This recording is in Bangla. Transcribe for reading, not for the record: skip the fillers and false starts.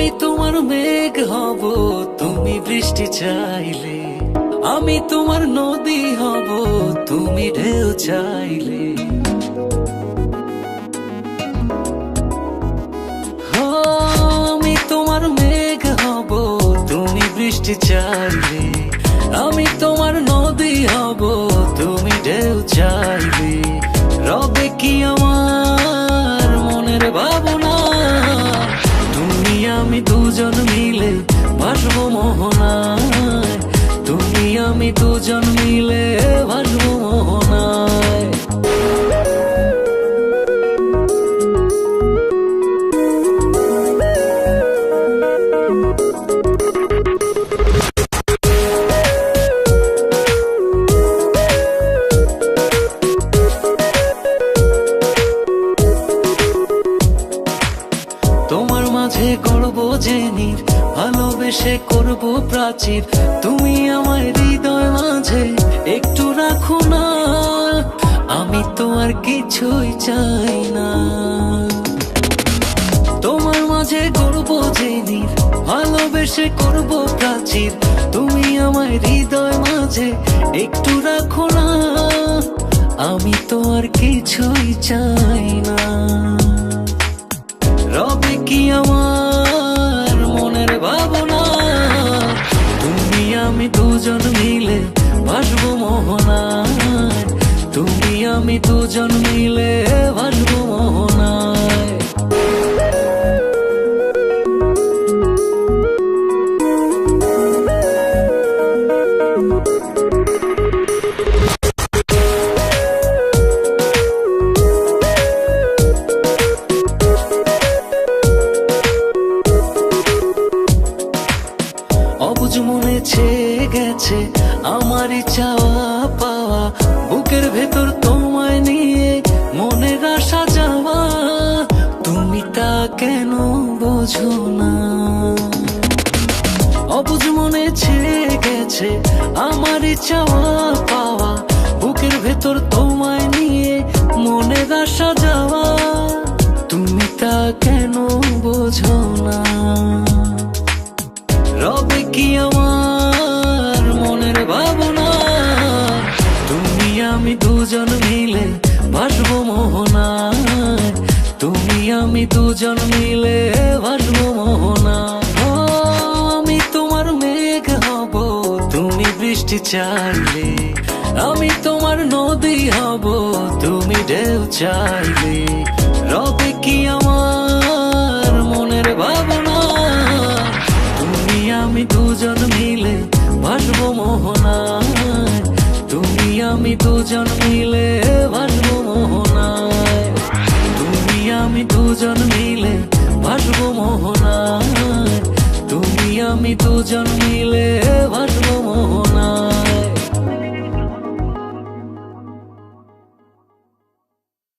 আমি তোমার মেঘ হব তুমি বৃষ্টি চাইলে, আমি তোমার নদী হব তুমি ঢেউ চাইলে। আমি তোমার মেঘ হব তুমি বৃষ্টি চাইলে, আমি তোমার নদী হব তুমি ঢেউ চাইলে। রবে কি আমার মনের ভাবনা, তুমি আমি দুজন মিলে ভাসবো মোহনায়, তুমি আমি দুজন মিলে ভাসবো মোহনায়। তোমার মাঝে গড়ব যে নীর, ভালোবেসে করব প্রাচীর, তুমি আমার হৃদয় মাঝে একটু রাখো না, আমি তো আর কিছুই চাই না। তোমার মাঝে গড়ব যে নীর, ভালোবেসে করব প্রাচীর, তুমি আমার হৃদয় মাঝে একটু রাখো না, আমি তো আর কিছুই চাই না। রবে কি আমার মনের ভাবনা, তুমি আমি দুজন মিলে ভাসবো মোহনায়, তুমি আমি দুজন মিলে ভাসবো মোহনায়। অবুঝ মনে ছেয়ে গেছে আমারই চাওয়া পাওয়া, বুকের ভেতর তোমায় নিয়ে মনের আশা যাওয়া, তুমি তা কেন বোঝো না। অবুঝ মনে ছেয়ে গেছে আমারই চাওয়া পাওয়া, বুকের ভেতর তোমায় নিয়ে মনের আশা যাওয়া, তুমি তা কেন বোঝো না। রবে কি আমার মনের ভাবনা, তুমি আমি দুজন মিলে ভাসবো মোহনায়, তুমি আমি দুজন মিলে ভাসবো মোহনায়। আমি তোমার মেঘ হব তুমি বৃষ্টি চাইলে, আমি তোমার নদী হব তুমি ঢেউ চাইলে। রবে কি আমার মনের ভাবনা, তুমি আমি দুজন মিলে ভাসবো মোহনায়, তুমি আমি দুজন মিলে ভাসবো মোহনায়, তুমি আমি দুজন মিলে ভাসবো মোহনায়, তুমি আমি দুজন মিলে ভাসবো মোহনায়।